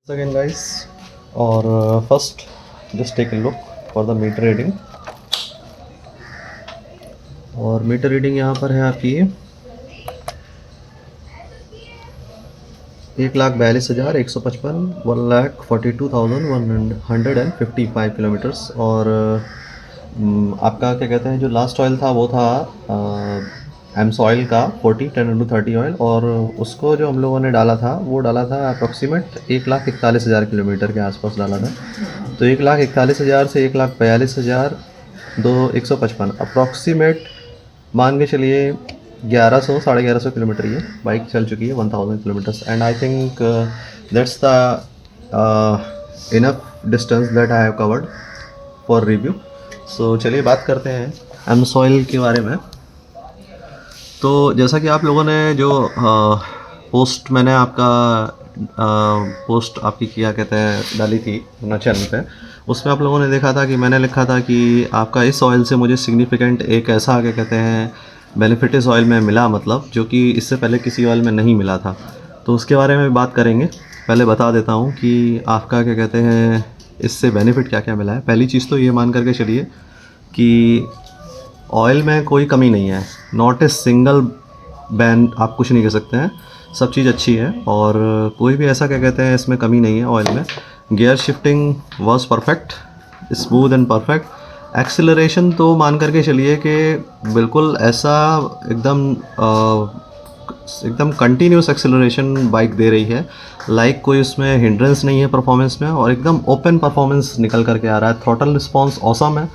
Again guys, और first just take a look for the meter reading। और meter reading यहाँ पर है आपकी 1,42,155 1,42,155 किलोमीटर्स। और आपका क्या कहते हैं, जो लास्ट ऑयल था वो था एम्स ऑयल का 40 10 into 30 ऑयल, और उसको जो हम लोगों ने डाला था वो डाला था अप्रॉक्सीमेट 1,41,000 किलोमीटर के आसपास डाला था। तो 1,41,000 से 1,42,000 155 अप्रॉक्सीमेट मान के चलिए 1100 1150 किलोमीटर ये बाइक चल चुकी है, 1000 kilometres. And I think that's the enough distance that I have covered for review. So चलिए बात करते हैं एम्स ऑयल के बारे में। तो जैसा कि आप लोगों ने जो पोस्ट मैंने आपका पोस्ट आपकी क्या कहते हैं डाली थी अपना चैनल पे, उसमें आप लोगों ने देखा था कि मैंने लिखा था कि आपका इस ऑयल से मुझे सिग्निफिकेंट एक ऐसा क्या कहते हैं बेनिफिट इस ऑयल में मिला, मतलब जो कि इससे पहले किसी ऑयल में नहीं मिला था। तो उसके बारे में बात करेंगे। पहले बता देता हूँ कि आपका क्या कहते हैं इससे बेनिफिट क्या क्या मिला है। पहली चीज़ तो ये मान करके चलिए कि ऑयल में कोई कमी नहीं है, नॉट ए सिंगल बैन आप कुछ नहीं कह सकते हैं, सब चीज़ अच्छी है और कोई भी ऐसा क्या कहते हैं इसमें कमी नहीं है ऑयल में। Gear shifting was perfect, smooth and perfect. Acceleration तो मान करके चलिए कि बिल्कुल ऐसा एकदम कंटिन्यूस एक्सेलरेशन बाइक दे रही है, लाइक कोई उसमें हिंड्रेंस नहीं है परफॉर्मेंस में, और एकदम ओपन परफॉर्मेंस निकल करके आ रहा है। थ्रॉटल रिस्पॉन्स ऑसम है,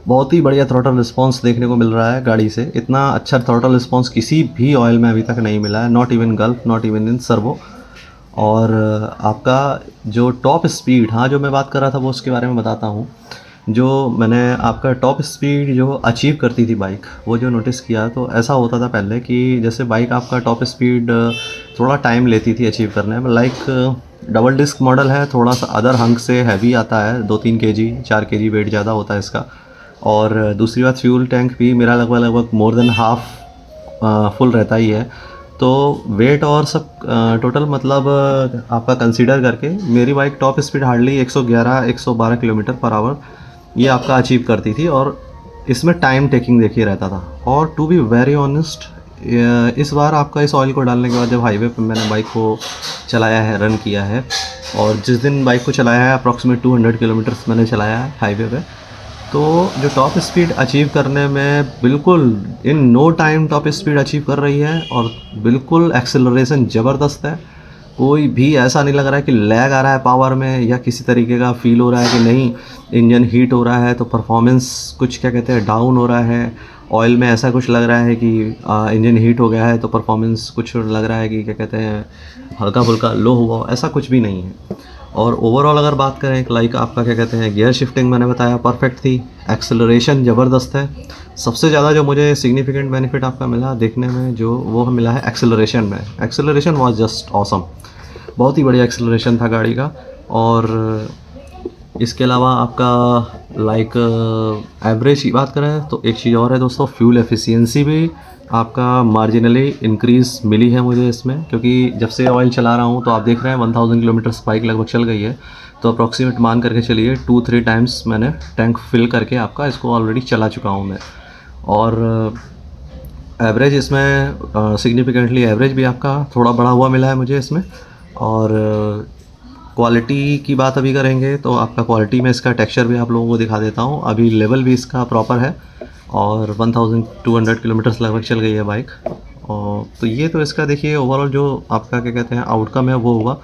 बहुत ही बढ़िया थ्रॉटल रिस्पॉन्स देखने को मिल रहा है गाड़ी से। इतना अच्छा थ्रॉटल रिस्पॉन्स किसी भी ऑयल में अभी तक नहीं मिला है, not even gulf, not even in servo. और आपका जो टॉप स्पीड, हाँ जो मैं बात कर रहा था वो उसके बारे में बताता हूँ। जो मैंने आपका टॉप स्पीड जो अचीव करती थी बाइक, वो जो नोटिस किया, तो ऐसा होता था पहले कि जैसे बाइक आपका टॉप स्पीड थोड़ा टाइम लेती थी अचीव करने में। लाइक डबल डिस्क मॉडल है, थोड़ा सा अदर हंक से हैवी आता है, 2-3 kg 4 kg वेट ज़्यादा होता है इसका। और दूसरी बात फ्यूल टैंक भी मेरा लगभग मोर देन हाफ फुल रहता ही है। तो वेट और सब टोटल मतलब आपका कंसीडर करके मेरी bike top speed hardly 111-112 kilometre per hour ये आपका अचीव करती थी, और इसमें टाइम टेकिंग देखिए रहता था। और टू बी वेरी ऑनेस्ट, इस बार आपका इस ऑयल को डालने के बाद जब हाईवे पर मैंने बाइक को चलाया है, रन किया है, और जिस दिन बाइक को चलाया है अप्रॉक्सीमेट 200 किलोमीटर्स मैंने चलाया है हाईवे पे, तो जो टॉप स्पीड अचीव करने में बिल्कुल in no time top speed achieve कर रही है, और बिल्कुल एक्सेलरेशन ज़बरदस्त है। कोई भी ऐसा नहीं लग रहा है कि लैग आ रहा है पावर में, या किसी तरीके का फील हो रहा है कि नहीं इंजन हीट हो रहा है तो परफॉर्मेंस कुछ क्या कहते हैं डाउन हो रहा है। ऑयल में ऐसा कुछ लग रहा है कि इंजन हीट हो गया है तो परफॉर्मेंस कुछ लग रहा है कि क्या कहते हैं हल्का फुल्का लो हुआ, ऐसा कुछ भी नहीं है। और ओवरऑल अगर बात करें लाइक आपका क्या कहते हैं गियर शिफ्टिंग मैंने बताया परफेक्ट थी, एक्सेलरेशन ज़बरदस्त है। सबसे ज़्यादा जो मुझे सिग्निफिकेंट बेनिफिट आपका मिला देखने में जो वो मिला है एक्सेलरेशन में। एक्सेलरेशन वाज जस्ट ऑसम, बहुत ही बढ़िया एक्सेलरेशन था गाड़ी का। और इसके अलावा आपका लाइक एवरेज की बात करें तो एक चीज़ और है दोस्तों, फ्यूल एफिशिएंसी भी आपका मार्जिनली इंक्रीज़ मिली है मुझे इसमें, क्योंकि जब से ऑयल चला रहा हूँ तो आप देख रहे हैं 1000 किलोमीटर्स बाइक लगभग चल गई है। तो अप्रॉक्सीमेट मान करके चलिए 2-3 टाइम्स मैंने टैंक फिल करके आपका इसको ऑलरेडी चला चुका हूँ मैं। और एवरेज इसमें सिग्निफिकेंटली एवरेज भी आपका थोड़ा बढ़ा हुआ मिला है मुझे इसमें। और क्वालिटी की बात अभी करेंगे तो आपका क्वालिटी में इसका टेक्सचर भी आप लोगों को दिखा देता हूँ। अभी लेवल भी इसका प्रॉपर है, और 1200 किलोमीटर्स लगभग चल गई है बाइक। और तो ये तो इसका देखिए ओवरऑल जो आपका क्या कहते हैं आउटकम है वो हुआ।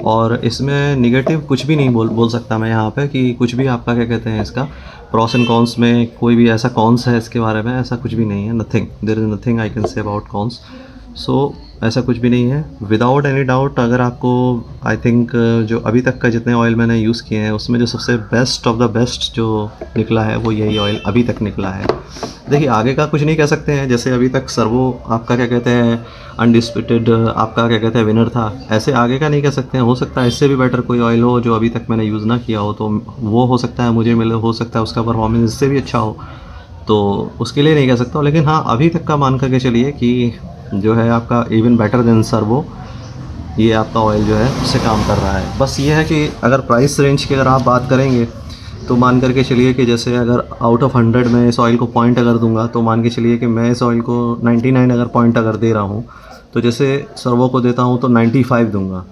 और इसमें निगेटिव कुछ भी नहीं बोल सकता मैं यहाँ पे कि कुछ भी आपका क्या कहते हैं इसका प्रॉस एंड कॉन्स में कोई भी ऐसा कॉन्स है इसके बारे में, ऐसा कुछ भी नहीं है। Nothing, there is nothing I can say about cons. So ऐसा कुछ भी नहीं है विदाउट एनी डाउट। अगर आपको आई थिंक जो अभी तक का जितने ऑयल मैंने यूज़ किए हैं उसमें जो सबसे बेस्ट ऑफ द बेस्ट जो निकला है वो यही ऑयल अभी तक निकला है। देखिए आगे का कुछ नहीं कह सकते हैं, जैसे अभी तक सर्वो आपका क्या कहते हैं अनडिस्प्यूटेड आपका क्या कहते हैं विनर था, ऐसे आगे का नहीं कह सकते हैं। हो सकता है इससे भी बेटर कोई ऑयल हो जो अभी तक मैंने यूज़ ना किया हो, तो वो हो सकता है मुझे मिले, हो सकता है उसका परफॉर्मेंस इससे भी अच्छा हो, तो उसके लिए नहीं कह सकता। लेकिन हाँ अभी तक का मान करके चलिए कि जो है आपका इवन बेटर देन सर्वो ये आपका ऑयल जो है उससे काम कर रहा है। बस ये है कि अगर प्राइस रेंज की अगर आप बात करेंगे तो मान करके चलिए कि जैसे अगर आउट ऑफ 100 मैं इस ऑयल को पॉइंट अगर दूंगा तो मान के चलिए कि मैं इस ऑयल को 99 अगर पॉइंट अगर दे रहा हूँ तो जैसे सर्वो को देता हूँ तो 95 दूंगा।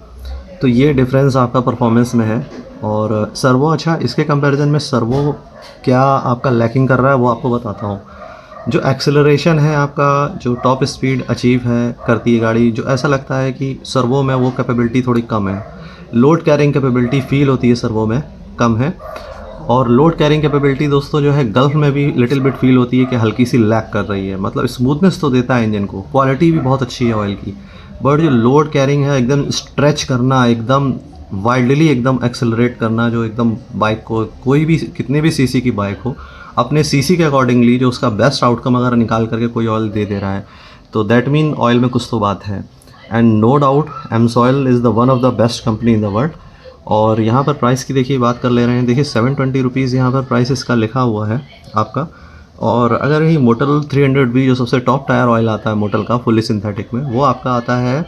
तो ये डिफरेंस आपका परफॉर्मेंस में है। और सर्वो अच्छा, इसके कंपैरिजन में सर्वो क्या आपका लैकिंग कर रहा है वो आपको बताता हूँ। जो एक्सेलरेशन है आपका, जो टॉप स्पीड अचीव है करती है गाड़ी, जो ऐसा लगता है कि सर्वो में वो कैपेबिलिटी थोड़ी कम है। लोड कैरिंग कैपेबिलिटी फील होती है सर्वो में कम है। और लोड कैरिंग कैपेबिलिटी दोस्तों जो है गल्फ में भी लिटिल बिट फील होती है कि हल्की सी लैग कर रही है। मतलब स्मूथनेस तो देता है इंजन को, क्वालिटी भी बहुत अच्छी है ऑयल की, बट जो लोड कैरिंग है एकदम स्ट्रेच करना, एकदम वाइल्डली एकदम एक्सेलरेट करना, जो एकदम बाइक को कोई भी कितने भी सीसी की बाइक हो अपने सीसी के अकॉर्डिंगली जो उसका बेस्ट आउटकम अगर निकाल करके कोई ऑयल दे दे रहा है तो दैट मीन ऑयल में कुछ तो बात है। And no doubt Amsoil is the one of the best company in the world. और यहाँ पर प्राइस की देखिए बात कर ले रहे हैं, देखिए 720 रुपीज़ यहाँ पर प्राइस इसका लिखा हुआ है आपका। और अगर यही मोटल 300 भी जो सबसे टॉप टायर ऑयल आता है मोटल का फुली सिंथेटिक में, वो आपका आता है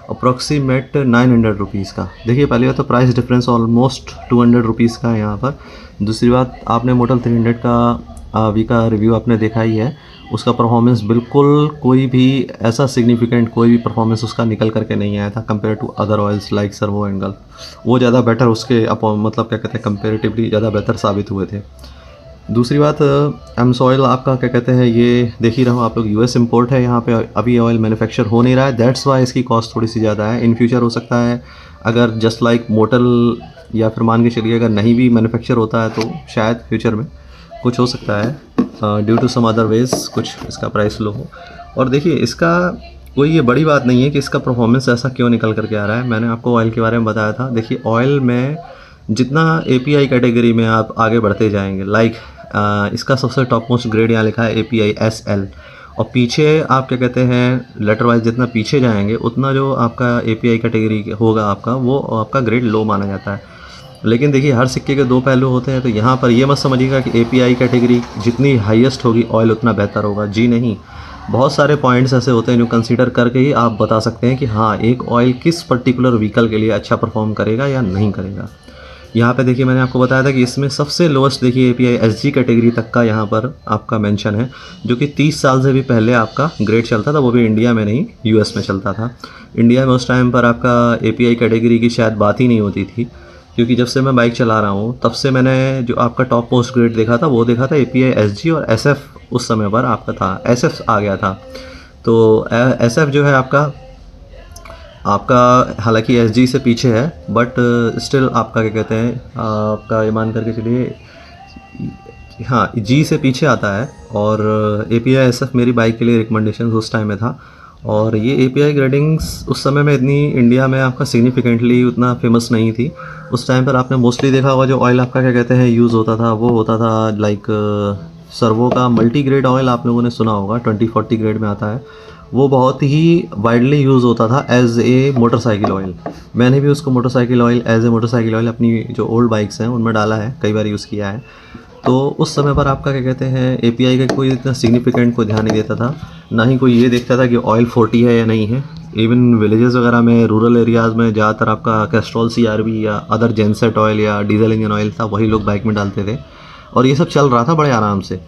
अप्रॉक्सीमेट 900 रुपीज़ का। देखिए पहली बात तो प्राइस डिफरेंस ऑलमोस्ट 200 रुपीज़ का है यहाँ पर। दूसरी बात, आपने मोटल 300 का अभी का रिव्यू आपने देखा ही है, उसका परफॉर्मेंस बिल्कुल कोई भी ऐसा सिग्निफिकेंट कोई भी परफॉर्मेंस उसका निकल करके नहीं आया था compare to other oils like Servo and Gulf. वो ज़्यादा बेटर उसके मतलब क्या कहते हैं कंपेरेटिवली ज़्यादा बेहतर साबित हुए थे। दूसरी बात, एमसॉयल आपका क्या कहते हैं, ये देख ही रहो आप लोग, यूएस इंपोर्ट है, यहाँ पे अभी ऑयल मैन्युफैक्चर हो नहीं रहा है, दैट्स वाई इसकी कॉस्ट थोड़ी सी ज़्यादा है। इन फ्यूचर हो सकता है अगर जस्ट लाइक मोटल या फिर मान के चलिए अगर नहीं भी मैन्युफैक्चर होता है तो शायद फ्यूचर में कुछ हो सकता है due to some other ways कुछ इसका प्राइस लो हो। और देखिए इसका कोई ये बड़ी बात नहीं है कि इसका परफॉर्मेंस ऐसा क्यों निकल करके आ रहा है। मैंने आपको ऑयल के बारे में बताया था। देखिए ऑयल में जितना एपीआई कैटेगरी में आप आगे बढ़ते जाएंगे, लाइक इसका सबसे टॉप मोस्ट ग्रेड यहाँ लिखा है एपीआई एसएल, और पीछे आप क्या कहते हैं लेटर वाइज जितना पीछे जाएंगे उतना जो आपका एपीआई कैटेगरी होगा आपका वो आपका ग्रेड लो माना जाता है। लेकिन देखिए हर सिक्के के दो पहलू होते हैं, तो यहाँ पर ये मत समझिएगा कि एपीआई कैटेगरी जितनी हाईएस्ट होगी ऑयल उतना बेहतर होगा, जी नहीं। बहुत सारे पॉइंट्स ऐसे होते हैं जो कंसीडर करके ही आप बता सकते हैं कि हाँ एक ऑयल किस पर्टिकुलर व्हीकल के लिए अच्छा परफॉर्म करेगा या नहीं करेगा। यहाँ पे देखिए मैंने आपको बताया था कि इसमें सबसे लोएस्ट देखिए एपीआई एसजी कैटेगरी तक का यहाँ पर आपका मेंशन है, जो कि 30 साल से भी पहले आपका ग्रेड चलता था, वो भी इंडिया में नहीं यूएस में चलता था। इंडिया में उस टाइम पर आपका एपीआई कैटेगरी की शायद बात ही नहीं होती थी, क्योंकि जब से मैं बाइक चला रहा हूँ तब से मैंने जो आपका टॉप मोस्ट ग्रेड देखा था वो देखा था एपीआई एसजी, और एसएफ उस समय पर आपका था, एसएफ आ गया था। तो एसएफ जो है आपका हालांकि एसजी से पीछे है, बट स्टिल आपका क्या कहते हैं आपका ये मान करके चलिए हाँ जी से पीछे आता है। और एपीआई एसएफ मेरी बाइक के लिए रिकमेंडेशन उस टाइम में था। और ये एपीआई ग्रेडिंग्स उस समय में इतनी इंडिया में आपका सिग्निफिकेंटली उतना फेमस नहीं थी। उस टाइम पर आपने मोस्टली देखा होगा जो ऑयल आपका क्या कहते हैं यूज़ होता था वो होता था लाइक सर्वो का मल्टी ग्रेड ऑयल, आप लोगों ने सुना होगा 2040 ग्रेड में आता है, वो बहुत ही वाइडली यूज़ होता था एज ए मोटरसाइकिल ऑयल। मैंने भी उसको motorcycle oil as a motorcycle oil अपनी जो ओल्ड बाइक्स हैं उनमें डाला है, कई बार यूज़ किया है। तो उस समय पर आपका क्या कहते हैं एपीआई का कोई इतना सिग्निफिकेंट को ध्यान नहीं देता था, ना ही कोई ये देखता था कि ऑयल 40 है या नहीं है। इवन विलेजेस वगैरह में, रूरल एरियाज़ में ज़्यादातर आपका कैस्ट्रॉल सीआरबी या अदर जेनसेट ऑयल या डीजल इंजन ऑयल था, वही लोग बाइक में डालते थे और ये सब चल रहा था बड़े आराम से।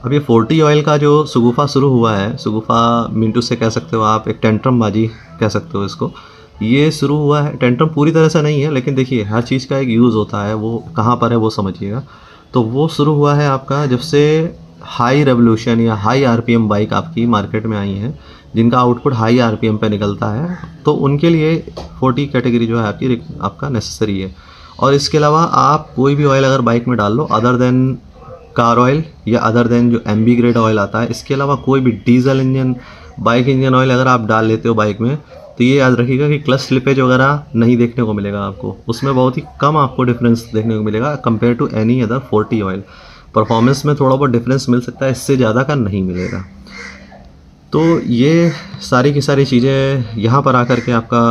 अब ये 40 ऑयल का जो शगुफा शुरू हुआ है, शगुफा मिंटू से कह सकते हो आप, एक टेंट्रम बाजी कह सकते हो इसको, ये शुरू हुआ है। टेंट्रम पूरी तरह से नहीं है, लेकिन देखिए हर चीज़ का एक यूज़ होता है, वो कहाँ पर है वो समझिएगा। तो वो शुरू हुआ है आपका जब से हाई रेवोल्यूशन या हाई आरपीएम बाइक आपकी मार्केट में आई है, जिनका आउटपुट हाई आरपीएम पे निकलता है, तो उनके लिए 40 कैटेगरी जो है आपका नेसेसरी है। और इसके अलावा आप कोई भी ऑयल अगर बाइक में डाल लो अदर देन कार ऑयल या अदर देन जो एमबी ग्रेड ऑयल आता है, इसके अलावा कोई भी diesel engine bike engine oil अगर आप डाल लेते हो बाइक में, तो ये याद रखिएगा कि क्लच स्लिपेज वगैरह नहीं देखने को मिलेगा आपको, उसमें बहुत ही कम आपको डिफरेंस देखने को मिलेगा compare to any other 40 oil. Performance में थोड़ा बहुत डिफरेंस मिल सकता है, इससे ज़्यादा का नहीं मिलेगा। तो ये सारी की सारी चीज़ें यहाँ पर आकर के आपका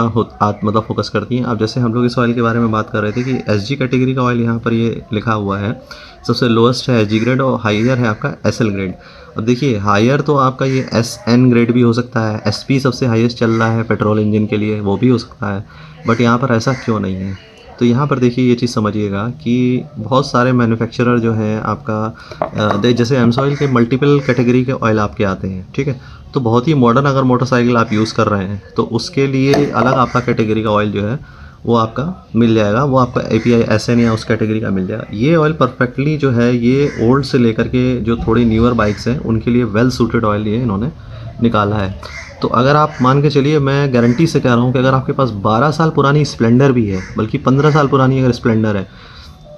मतलब फोकस करती हैं। अब जैसे हम लोग इस ऑयल के बारे में बात कर रहे थे कि एसजी कैटेगरी का ऑयल यहाँ पर ये लिखा हुआ है, सबसे लोएस्ट है एसजी ग्रेड और हाइयर है आपका एसएल ग्रेड। अब देखिए हायर तो आपका ये SN ग्रेड भी हो सकता है, SP सबसे हाईएस्ट चल रहा है पेट्रोल इंजन के लिए, वो भी हो सकता है, बट यहाँ पर ऐसा क्यों नहीं है? तो यहाँ पर देखिए ये चीज़ समझिएगा कि बहुत सारे मैन्युफैक्चरर जो हैं आपका जैसे एमसॉइल के मल्टीपल कैटेगरी के ऑयल आपके आते हैं, ठीक है। तो बहुत ही मॉडर्न अगर मोटरसाइकिल आप यूज़ कर रहे हैं तो उसके लिए अलग आपका कैटेगरी का ऑयल जो है वो आपका मिल जाएगा, वो आपका API SN या उस कैटेगरी का मिल जाएगा। ये ऑयल परफेक्टली जो है ये ओल्ड से लेकर के जो थोड़ी न्यूअर बाइक्स हैं उनके लिए वेल सूटेड ऑयल ये इन्होंने निकाला है। तो अगर आप मान के चलिए, मैं गारंटी से कह रहा हूँ कि अगर आपके पास 12 साल पुरानी स्प्लेंडर भी है, बल्कि 15 साल पुरानी अगर स्प्लेंडर है,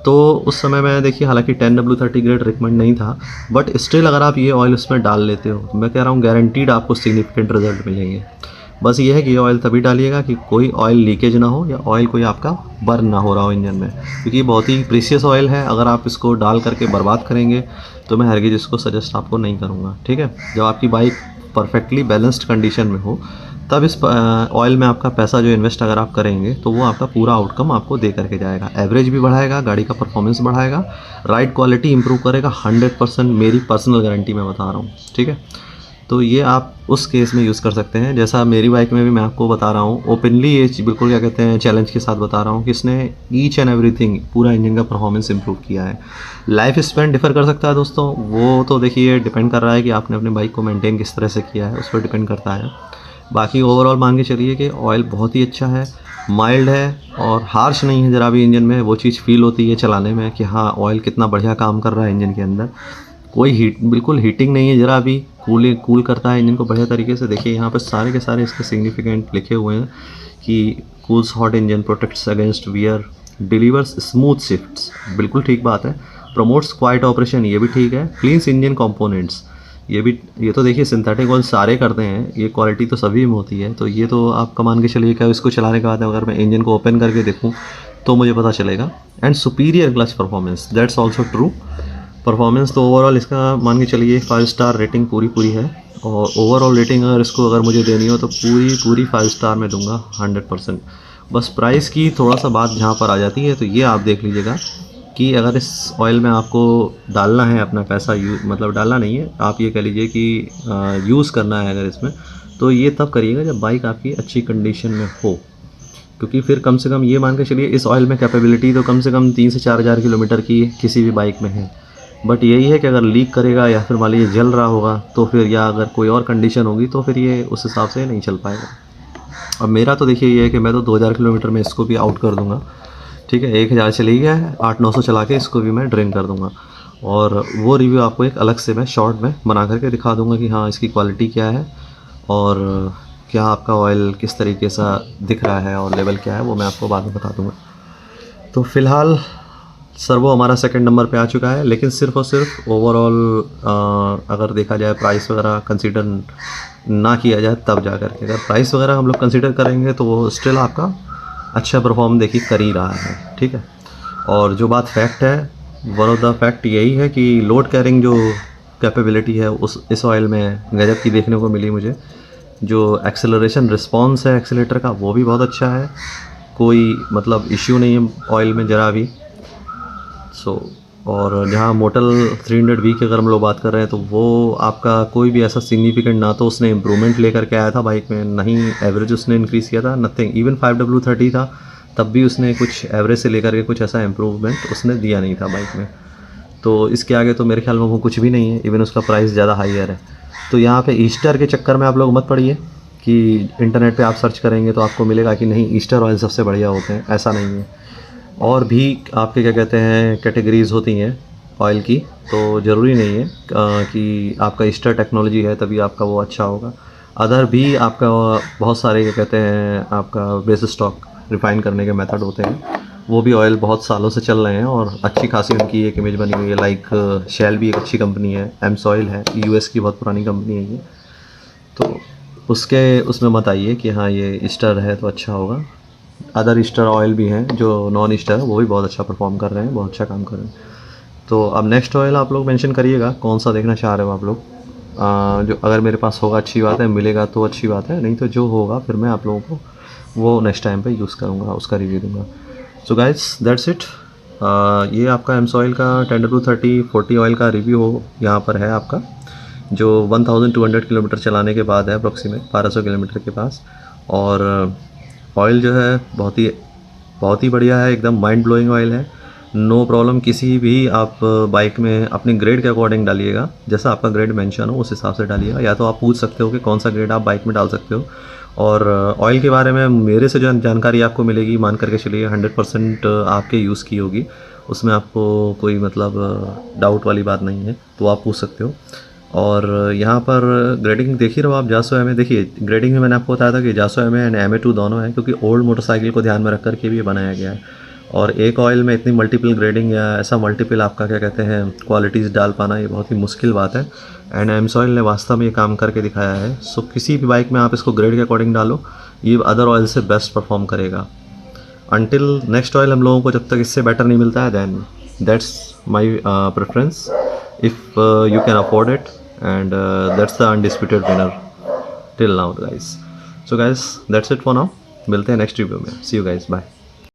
तो उस समय में देखिए हालांकि 10W30 ग्रेड रिकमेंड नहीं था, बट स्टिल अगर आप ये ऑयल उसमें डाल लेते हो तो मैं कह रहा हूँ गारंटीड आपको सिग्निफिकेंट रिजल्ट मिलेंगे। बस ये है कि ये ऑयल तभी डालिएगा कि कोई ऑयल लीकेज ना हो या ऑयल कोई आपका बर्न ना हो रहा हो इंजन में, क्योंकि ये बहुत ही प्रीशियस ऑयल है। अगर आप इसको डाल करके बर्बाद करेंगे तो मैं हरगिज़ इसको सजेस्ट आपको नहीं करूँगा, ठीक है। जब आपकी बाइक परफेक्टली बैलेंस्ड कंडीशन में हो तब इस ऑयल में आपका पैसा जो इन्वेस्ट अगर आप करेंगे तो वो आपका पूरा आउटकम आपको दे करके जाएगा, एवरेज भी बढ़ाएगा, गाड़ी का परफॉर्मेंस बढ़ाएगा, राइड क्वालिटी इंप्रूव करेगा 100%, मेरी पर्सनल गारंटी मैं बता रहा हूँ, ठीक है। तो ये आप उस केस में यूज़ कर सकते हैं। जैसा मेरी बाइक में भी मैं आपको बता रहा हूँ ओपनली, ये बिल्कुल क्या कहते हैं चैलेंज के साथ बता रहा हूँ कि इसने ईच एंड एवरीथिंग पूरा इंजन का परफॉर्मेंस इंप्रूव किया है। लाइफ स्पैन डिफर कर सकता है दोस्तों, वो तो देखिए डिपेंड कर रहा है कि आपने अपने बाइक को मेंटेन किस तरह से किया है, उस पर डिपेंड करता है। बाकी ओवरऑल मान के चलिए कि ऑयल बहुत ही अच्छा है, माइल्ड है और हार्श नहीं है ज़रा भी इंजन में। वो चीज़ फील होती है चलाने में कि हाँ ऑयल कितना बढ़िया काम कर रहा है इंजन के अंदर। कोई बिल्कुल हीटिंग नहीं है ज़रा भी, कूल करता है इंजन को बढ़िया तरीके से। देखिए यहाँ पर सारे के सारे इसके सिग्निफिकेंट लिखे हुए हैं कि cools hot engine, protects against wear, delivers smooth shifts, बिल्कुल ठीक बात है। प्रमोट्स क्वाइट ऑपरेशन, ये भी ठीक है। क्लीन्स इंजन कंपोनेंट्स, ये भी, ये तो देखिए सिंथेटिक ऑयल सारे करते हैं, ये क्वालिटी तो सभी में होती है। तो ये तो आप मान के चलिए क्या इसको चलाने के बाद अगर मैं इंजन को ओपन करके देखूँ तो मुझे पता चलेगा। And superior clutch performance, that's also true. Performance तो ओवरऑल इसका मान के चलिए 5 स्टार रेटिंग पूरी है, और ओवरऑल रेटिंग अगर मुझे देनी हो तो पूरी 5 स्टार में दूंगा 100%। बस प्राइस की थोड़ा सा बात जहाँ पर आ जाती है तो ये आप देख लीजिएगा कि अगर इस ऑयल में आपको डालना है अपना पैसा, मतलब डालना नहीं है, आप ये कह लीजिए कि यूज़ करना है अगर इसमें, तो ये तब करिएगा जब बाइक आपकी अच्छी कंडीशन में हो। क्योंकि फिर कम से कम ये मान के चलिए इस ऑयल में कैपेबिलिटी तो कम से कम 3 से 4 हज़ार किलोमीटर की किसी भी बाइक में है, बट यही है कि अगर लीक करेगा या फिर मान लीजिए जल रहा होगा तो फिर, या अगर कोई और कंडीशन होगी तो फिर ये उस हिसाब से नहीं चल पाएगा। अब मेरा तो देखिए ये है कि मैं तो 2000 किलोमीटर में इसको भी आउट कर दूंगा, ठीक है। 1000 चली गया है, 800-900 चला के इसको भी मैं ड्रेन कर दूंगा, और वो रिव्यू आपको एक अलग से मैं शॉर्ट में बना करके दिखा दूंगा कि हाँ इसकी क्वालिटी क्या है और क्या आपका ऑयल किस तरीके सा दिख रहा है और लेवल क्या है, वो मैं आपको बाद में बता दूंगा। तो फ़िलहाल सर्वो हमारा सेकंड नंबर पे आ चुका है, लेकिन सिर्फ और सिर्फ ओवरऑल अगर देखा जाए प्राइस वगैरह कंसीडर ना किया जाए तब जा कर के, अगर प्राइस वगैरह हम लोग कंसीडर करेंगे तो वो स्टिल आपका अच्छा परफॉर्म देखिए कर ही रहा है, ठीक है। और जो बात फैक्ट है, वन ऑफ द फैक्ट यही है कि लोड कैरिंग जो कैपेबिलिटी है इस ऑयल में गजब की देखने को मिली मुझे। जो एक्सेलरेशन रिस्पॉन्स है एक्सीलेटर का वो भी बहुत अच्छा है, कोई मतलब इश्यू नहीं है ऑयल में ज़रा भी। और जहाँ मोटल 300V की अगर हम लोग बात कर रहे हैं तो वो आपका कोई भी ऐसा सिग्निफिकेंट ना तो उसने इम्प्रूवमेंट लेकर के आया था बाइक में, ना ही एवरेज उसने इंक्रीज़ किया था, नथिंग। इवन 5W30 था तब भी उसने कुछ एवरेज से लेकर के कुछ ऐसा इम्प्रूवमेंट उसने दिया नहीं था बाइक में। तो इसके आगे तो मेरे ख्याल में वो कुछ भी नहीं है, इवन उसका प्राइस ज़्यादा हाईयर है। तो यहाँ पे ईस्टर के चक्कर में आप लोग मत पड़िए कि इंटरनेट पे आप सर्च करेंगे तो आपको मिलेगा कि नहीं ईस्टर ऑयल सबसे बढ़िया होते हैं, ऐसा नहीं है। और भी आपके क्या कहते हैं कैटेगरीज़ होती हैं ऑयल की, तो ज़रूरी नहीं है कि आपका ईस्टर टेक्नोलॉजी है तभी आपका वो अच्छा होगा। अदर भी आपका बहुत सारे क्या कहते हैं आपका बेस स्टॉक रिफ़ाइन करने के मेथड होते हैं, वो भी ऑयल बहुत सालों से चल रहे हैं और अच्छी खासी उनकी एक इमेज बनी हुई है। लाइक शेल भी एक अच्छी कंपनी है, एमसॉइल है, US की बहुत पुरानी कंपनी है ये। तो उसमें मत आइए कि हाँ ये ईस्टर है तो अच्छा होगा। अदर ईस्टर ऑयल भी हैं जो नॉन ईस्टर है, वो भी बहुत अच्छा परफॉर्म कर रहे हैं, बहुत अच्छा काम कर रहे हैं। तो अब नेक्स्ट ऑयल आप लोग मेंशन करिएगा कौन सा देखना चाह रहे हो आप लोग। जो अगर मेरे पास होगा अच्छी बात है, मिलेगा तो अच्छी बात है, नहीं तो जो होगा फिर मैं आप लोगों को वो नेक्स्ट टाइम पे यूज़ करूँगा, उसका रिव्यू दूँगा। सो गाइस दैट्स इट। ये आपका एमसॉइल का 10W30 40 ऑयल का रिव्यू यहाँ पर है आपका, जो 1200 किलोमीटर चलाने के बाद है अप्रॉक्सीमेट 1200 किलोमीटर के पास। और ऑयल जो है बहुत ही बढ़िया है, एकदम माइंड ब्लोइंग ऑयल है। नो प्रॉब्लम, किसी भी आप बाइक में अपने ग्रेड के अकॉर्डिंग डालिएगा, जैसा आपका ग्रेड मेंशन हो उस हिसाब से डालिएगा। या तो आप पूछ सकते हो कि कौन सा ग्रेड आप बाइक में डाल सकते हो। और ऑयल के बारे में मेरे से जो जानकारी आपको मिलेगी, मान करके चलिए 100% आपके यूज़ की होगी, उसमें आपको कोई मतलब डाउट वाली बात नहीं है, तो आप पूछ सकते हो। और यहाँ पर ग्रेडिंग देख ही रहो आप, जासो एम ए। देखिए ग्रेडिंग में मैंने आपको बताया था कि जासो एम ए एंड MA2 दोनों है, क्योंकि ओल्ड मोटरसाइकिल को ध्यान में रख करके भी ये बनाया गया है। और एक ऑयल में इतनी मल्टीपल ग्रेडिंग या ऐसा मल्टीपल आपका क्या कहते हैं क्वालिटीज़ डाल पाना, ये बहुत ही मुश्किल बात है। एंड एमसॉइल ने वास्तव में ये काम करके दिखाया है। सो किसी भी बाइक में आप इसको ग्रेड के अकॉर्डिंग डालो, ये अदर ऑयल से बेस्ट परफॉर्म करेगा। अनटिल नेक्स्ट ऑयल हम लोगों को जब तक इससे बेटर नहीं मिलता है, then that's my preference if you can afford it, and that's the undisputed winner till now guys. So guys that's it for now, मिलते हैं नेक्स्ट रिव्यू में। See you guys, bye.